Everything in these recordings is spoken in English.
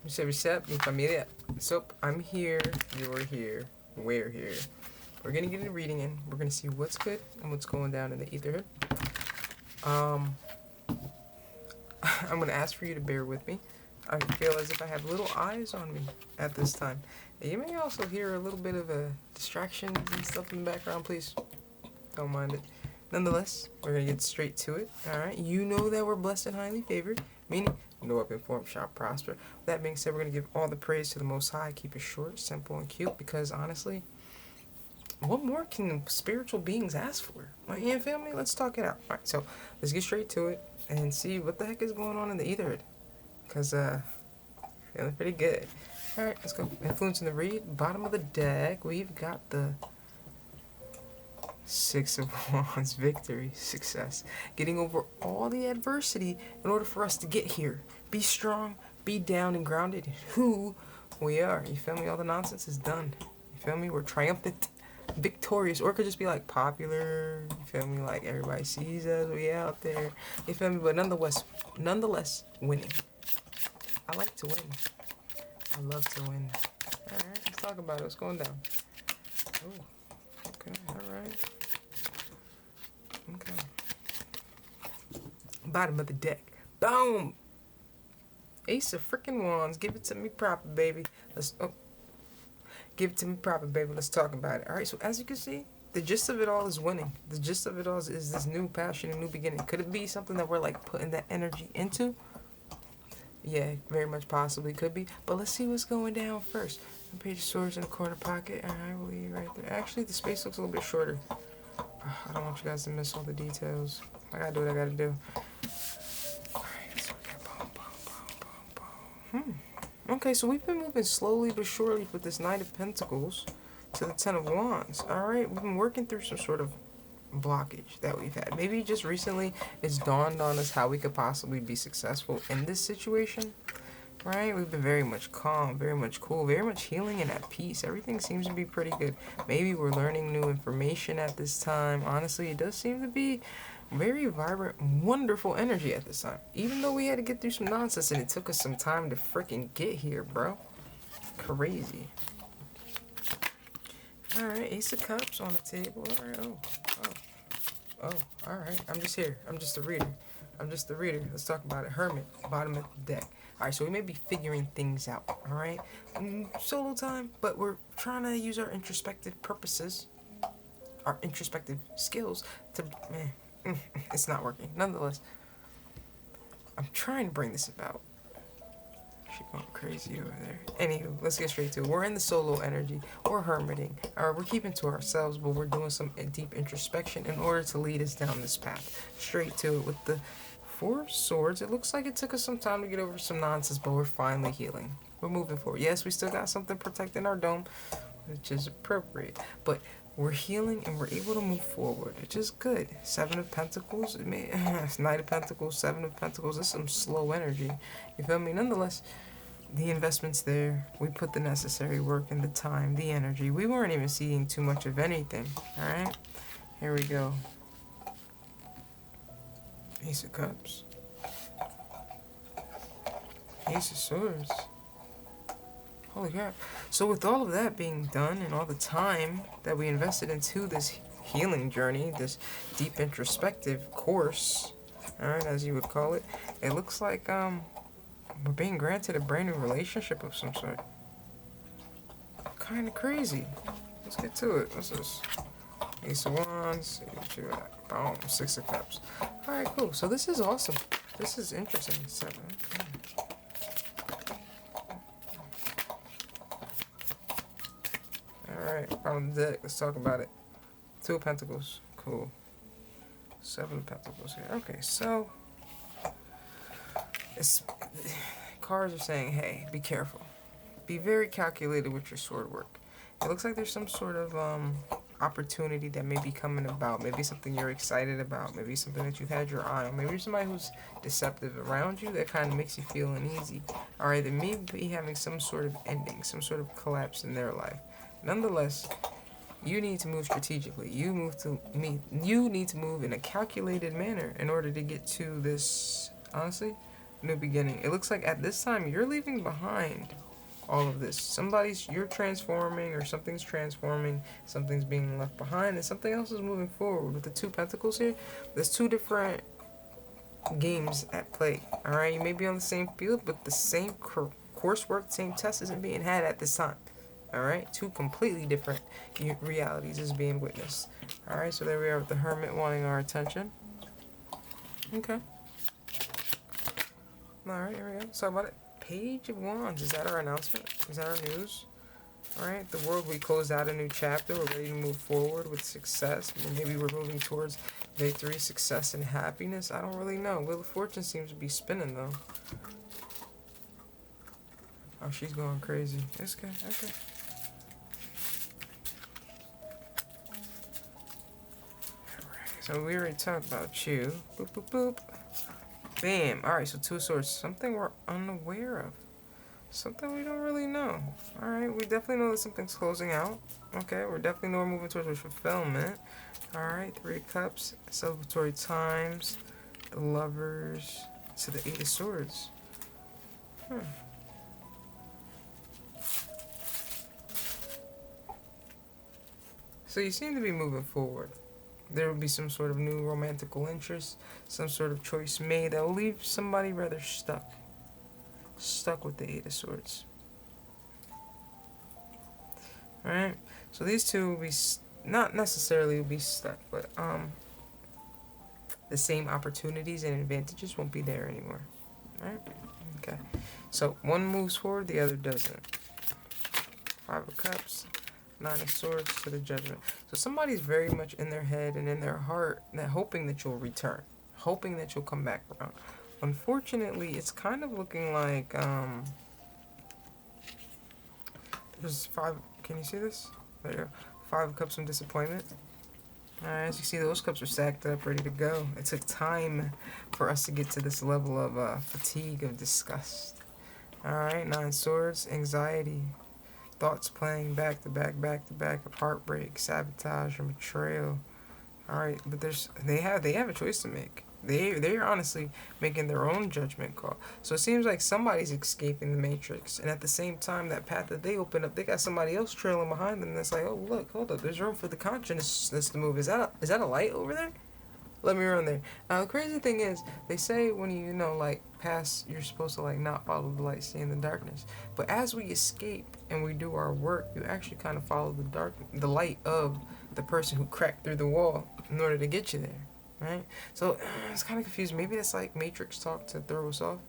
Reset, mi familia. So, I'm here, you're here, we're here. We're gonna get a reading in. We're gonna see what's good and what's going down in the etherhood. I'm gonna ask for you to bear with me. I feel as if I have little eyes on me at this time. And you may also hear a little bit of a distractions and stuff in the background, please. Don't mind it. Nonetheless, we're gonna get straight to it. Alright, you know that we're blessed and highly favored, meaning no weapon formed shall prosper. With that being said, we're gonna give all the praise to the Most High, keep it short, simple, and cute, because honestly, what more can spiritual beings ask for? My hand family, let's talk it out. Alright, so let's get straight to it and see what the heck is going on in the etherhood. Cause feeling pretty good. Alright, let's go. Influencing the read. Bottom of the deck, we've got the Six of Wands, victory, success. Getting over all the adversity in order for us to get here. Be strong, be down and grounded in who we are. You feel me? All the nonsense is done. You feel me? We're triumphant, victorious. Or it could just be like popular. You feel me? Like everybody sees us, we out there. You feel me? But nonetheless, winning. I like to win. I love to win. Alright, let's talk about it. What's going down? Oh, okay, alright. Okay. Bottom of the deck. Boom! Ace of freaking Wands. Give it to me proper, baby. Give it to me proper, baby. Let's talk about it. Alright, so as you can see, the gist of it all is winning. The gist of it all is this new passion and new beginning. Could it be something that we're like putting that energy into? Yeah, very much possibly could be. But let's see what's going down first. Page of Swords in the corner pocket. Alright, we'll leave right there. Actually, the space looks a little bit shorter. I don't want you guys to miss all the details. I gotta do what I gotta do. Alright, so boom. Okay, so we've been moving slowly but surely with this Knight of Pentacles to the Ten of Wands. Alright, we've been working through some sort of blockage that we've had. Maybe just recently it's dawned on us how we could possibly be successful in this situation. Right? We've been very much calm, very much cool, very much healing and at peace. Everything seems to be pretty good. Maybe we're learning new information at this time. Honestly, it does seem to be very vibrant, wonderful energy at this time. Even though we had to get through some nonsense and it took us some time to freaking get here, bro. Crazy. Alright, Ace of Cups on the table. Alright, oh, alright. I'm just here. I'm just a reader. Let's talk about it. Hermit, bottom of the deck. Alright, so we may be figuring things out. Alright? Solo time, but we're trying to use our introspective purposes, our introspective skills to... it's not working. Nonetheless, I'm trying to bring this about. She's going crazy over there. Anywho, let's get straight to it. We're in the solo energy. We're hermiting. We're keeping to ourselves, but we're doing some deep introspection in order to lead us down this path. Straight to it with the Four of Swords. It looks like it took us some time to get over some nonsense, but we're finally healing. We're moving forward. Yes, we still got something protecting our dome, which is appropriate. But we're healing and we're able to move forward, which is good. Seven of Pentacles. Knight of Pentacles, Seven of Pentacles. This is some slow energy. You feel me? Nonetheless, the investment's there. We put the necessary work and the time, the energy. We weren't even seeing too much of anything. Alright? Here we go. Ace of Cups. Ace of Swords. Holy crap. So with all of that being done and all the time that we invested into this healing journey, this deep introspective course, alright, as you would call it, it looks like we're being granted a brand new relationship of some sort. Kinda crazy. Let's get to it. What's this? Ace of Wands. Boom. Six of Cups. Alright, cool. So this is awesome. This is interesting. Seven. Alright, bottom of the deck. Let's talk about it. Two of Pentacles. Cool. Seven of Pentacles here. Okay, so cards are saying, hey, be careful. Be very calculated with your sword work. It looks like there's some sort of opportunity that may be coming about. Maybe something you're excited about. Maybe something that you've had your eye on. Maybe somebody who's deceptive around you that kind of makes you feel uneasy. Alright, they may be having some sort of ending, some sort of collapse in their life. Nonetheless, you need to move strategically. You need to move in a calculated manner in order to get to this, honestly, new beginning. It looks like at this time you're leaving behind all of this. You're transforming, or something's transforming, something's being left behind, and something else is moving forward. With the 2 pentacles here, there's 2 different games at play. Alright, you may be on the same field, but the same coursework, the same test isn't being had at this time. Alright, 2 completely different realities is being witnessed. Alright, so there we are with the Hermit wanting our attention. Okay. Alright, here we go. Let's talk about it. Page of Wands. Is that our announcement? Is that our news? Alright, the world, we closed out a new chapter. We're ready to move forward with success. Maybe we're moving towards victory, success, and happiness. I don't really know. Wheel of Fortune seems to be spinning, though. Oh, she's going crazy. It's good. Okay. Alright, so we already talked about you. Boop, boop, boop. Bam. Alright, so 2 swords. Something we're unaware of. Something we don't really know. Alright, we definitely know that something's closing out. Okay, we definitely know we're moving towards fulfillment. Alright, 3 cups, celebratory times, the Lovers, to the 8 of Swords. So you seem to be moving forward. There will be some sort of new romantical interest, some sort of choice made that will leave somebody rather stuck. Stuck with the 8 of Swords. Alright, so these 2 will be, not necessarily will be stuck, but the same opportunities and advantages won't be there anymore. Alright, okay. So one moves forward, the other doesn't. 5 of Cups, 9 of Swords, to the Judgment. So somebody's very much in their head and in their heart that hoping that you'll return, hoping that you'll come back around. Unfortunately, it's kind of looking like there's 5. Can you see this? There you go. 5 of Cups, and disappointment. As you see, those cups are stacked up, ready to go. It took time for us to get to this level of fatigue, of disgust. Alright, 9 Swords, anxiety. Thoughts playing back to back of heartbreak, sabotage, or betrayal. Alright, but they have a choice to make. They're honestly making their own judgment call. So it seems like somebody's escaping the Matrix, and at the same time, that path that they open up, they got somebody else trailing behind them. That's like, oh look, hold up, there's room for the consciousness to move. Is that a light over there? Let me run there. Now the crazy thing is, they say when you like pass, you're supposed to like not follow the light, stay in the darkness. But as we escape and we do our work, you actually kind of follow the light of the person who cracked through the wall in order to get you there. Right? So it's kind of confused. Maybe that's like Matrix talk to throw us off.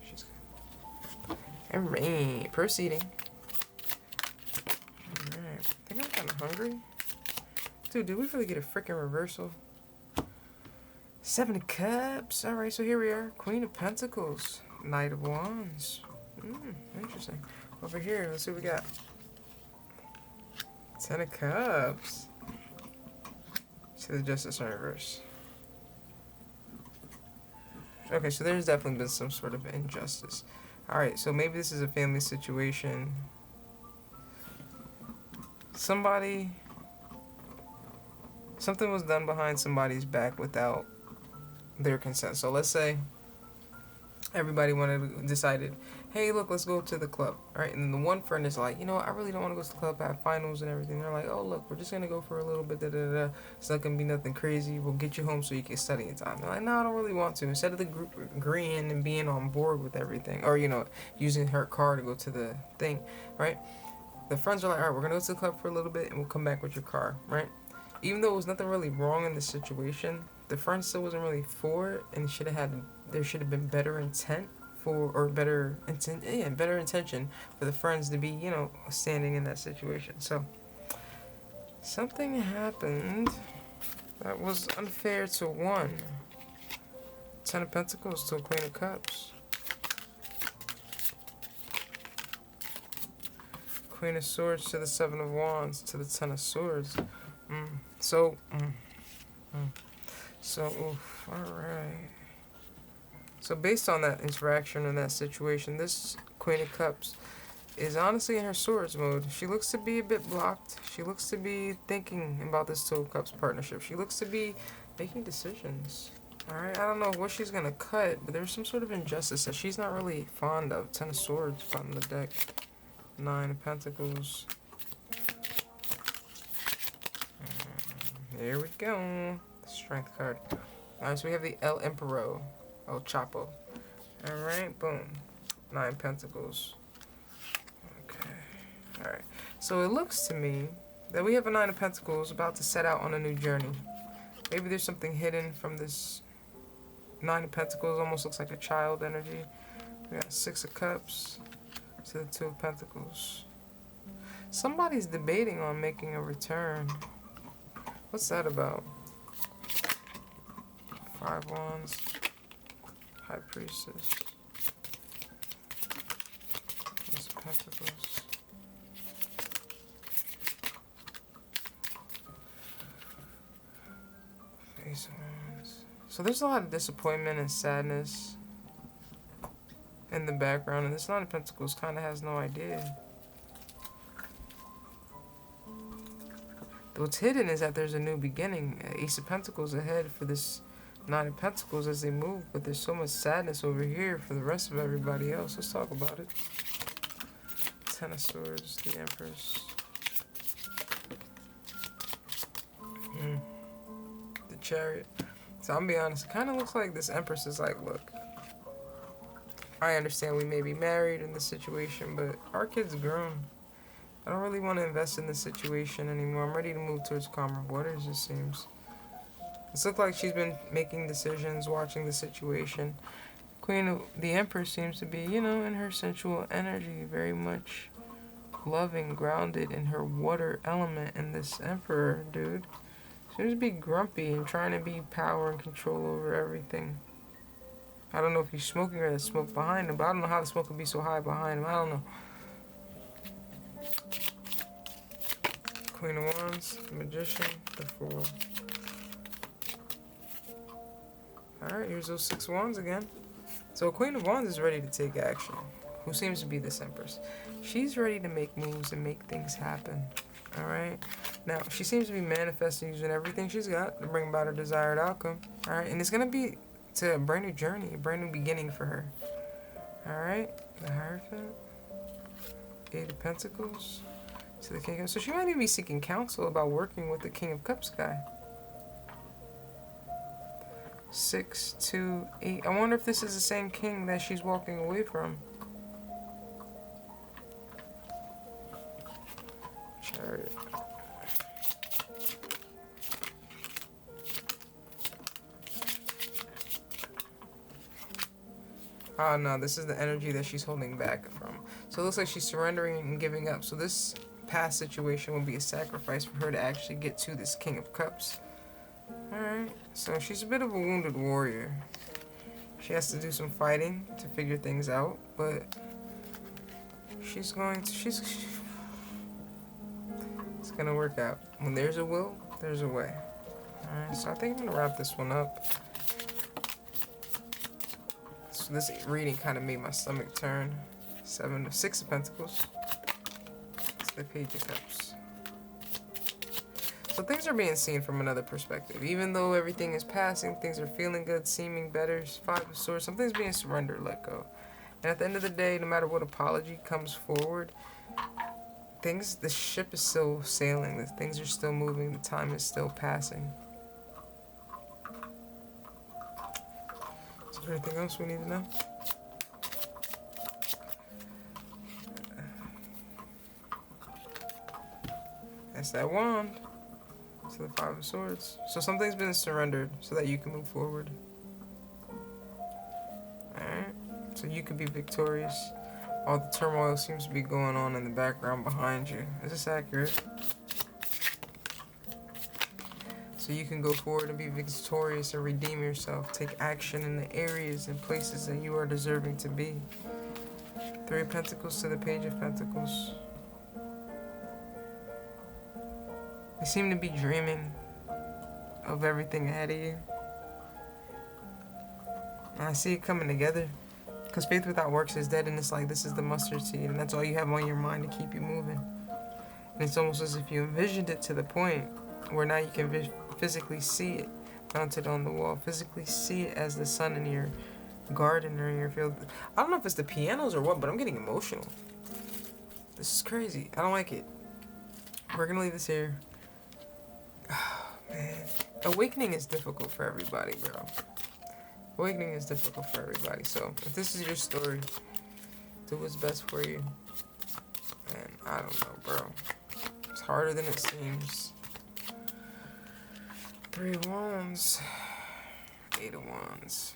She's good. Alright, proceeding. Alright, I think I'm kind of hungry. Dude, did we really get a freaking reversal? 7 of Cups. Alright, so here we are. Queen of Pentacles. Knight of Wands. Interesting. Over here, let's see what we got. 10 of Cups. To the Justice in reverse. Okay, so there's definitely been some sort of injustice. Alright, so maybe this is a family situation. Something was done behind somebody's back without their consent. So let's say everybody decided, hey, look, let's go to the club, right? And then the one friend is like, you know what, I really don't want to go to the club, I have finals and everything. They're like, oh, look, we're just going to go for a little bit, It's not going to be nothing crazy. We'll get you home so you can study in time. They're like, no, I don't really want to. Instead of the group agreeing and being on board with everything, or, using her car to go to the thing, right? The friends are like, all right, we're going to go to the club for a little bit and we'll come back with your car, right? Even though there was nothing really wrong in the situation, the friend still wasn't really for it, and there should have been better intent better intention for the friends to be, standing in that situation. So something happened that was unfair to one. 10 of Pentacles to a Queen of Cups. Queen of Swords to the 7 of Wands to the 10 of Swords. Oof, alright. So based on that interaction and that situation, this Queen of Cups is honestly in her swords mode. She looks to be a bit blocked. She looks to be thinking about this 2 of Cups partnership. She looks to be, Making decisions. Alright, I don't know what she's gonna cut, but there's some sort of injustice that she's not really fond of. 10 of Swords from the deck. 9 of Pentacles. There we go. Strength card. Alright, so we have the El Emperor. El Chapo. Alright, boom. 9 Pentacles. Okay. Alright. So it looks to me that we have a 9 of Pentacles about to set out on a new journey. Maybe there's something hidden from this 9 of Pentacles. Almost looks like a child energy. We got 6 of Cups to the 2 of Pentacles. Somebody's debating on making a return. What's that about? 5 Wands. High Priestess. Ace of Pentacles. Ace of Wands. So there's a lot of disappointment and sadness in the background, and this 9 of Pentacles kind of has no idea. What's hidden is that there's a new beginning. Ace of Pentacles ahead for this 9 of Pentacles as they move, but there's so much sadness over here for the rest of everybody else. Let's talk about it. 10 of Swords, the Empress. The Chariot. So I'm gonna be honest, it kind of looks like this Empress is like, look, I understand we may be married in this situation, but our kid's grown. I don't really want to invest in this situation anymore. I'm ready to move towards calmer waters, it seems. It's looked like she's been making decisions, watching the situation. The Empress seems to be, you know, in her sensual energy, very much loving, grounded in her water element. And this Emperor, dude, seems to be grumpy and trying to be power and control over everything. I don't know if he's smoking or there's smoke behind him, but I don't know how the smoke could be so high behind him. I don't know. Queen of Wands, the Magician, the Fool. Alright, here's those 6 Wands again. So Queen of Wands is ready to take action. Who seems to be this Empress. She's ready to make moves and make things happen. Alright? Now, she seems to be manifesting using everything she's got to bring about her desired outcome. Alright? And it's going to be to a brand new journey, a brand new beginning for her. Alright? The Hierophant. 8 of Pentacles. To the King of... So she might even be seeking counsel about working with the King of Cups guy. 6, 2, 8. I wonder if this is the same king that she's walking away from. Chariot. Oh no, this is the energy that she's holding back from. So it looks like she's surrendering and giving up. So this past situation will be a sacrifice for her to actually get to this King of Cups. Alright, so she's a bit of a wounded warrior. She has to do some fighting to figure things out, but it's gonna work out. When there's a will, there's a way. Alright, so I think I'm gonna wrap this one up. So this reading kind of made my stomach turn. 6 of Pentacles. It's the Page of Cups. So things are being seen from another perspective. Even though everything is passing, things are feeling good, seeming better. 5 of Swords, something's being surrendered, let go. And at the end of the day, no matter what apology comes forward, the ship is still sailing. The things are still moving. The time is still passing. Is there anything else we need to know? That's that wand. To the 5 of Swords. So something's been surrendered so that you can move forward. Alright. So you could be victorious. All the turmoil seems to be going on in the background behind you. Is this accurate? So you can go forward and be victorious and redeem yourself. Take action in the areas and places that you are deserving to be. 3 of Pentacles to the Page of Pentacles. You seem to be dreaming of everything ahead of you. And I see it coming together. Because faith without works is dead, and it's like this is the mustard seed, and that's all you have on your mind to keep you moving. And it's almost as if you envisioned it to the point where now you can physically see it mounted on the wall. Physically see it as the sun in your garden or in your field. I don't know if it's the pianos or what, but I'm getting emotional. This is crazy. I don't like it. We're gonna leave this here. Oh, man. Awakening is difficult for everybody, bro. Awakening is difficult for everybody. So if this is your story, do what's best for you. And I don't know, bro. It's harder than it seems. 3 of Wands. 8 of Wands.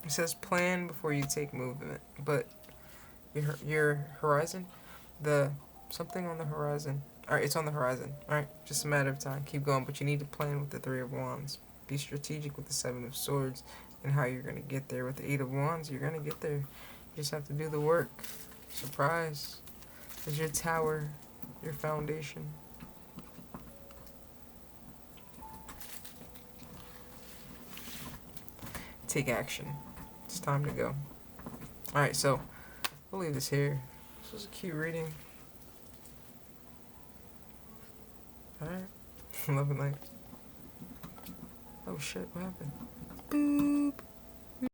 It says plan before you take movement, but your horizon, something on the horizon. All right, it's on the horizon. All right, just a matter of time. Keep going, but you need to plan with the 3 of Wands. Be strategic with the 7 of Swords and how you're gonna get there. With the 8 of Wands, you're gonna get there. You just have to do the work. Surprise. Is your tower, your foundation. Take action. It's time to go. Alright, so we'll leave this here. This was a cute reading. Alright. Love and light. Oh shit, what happened? Boop.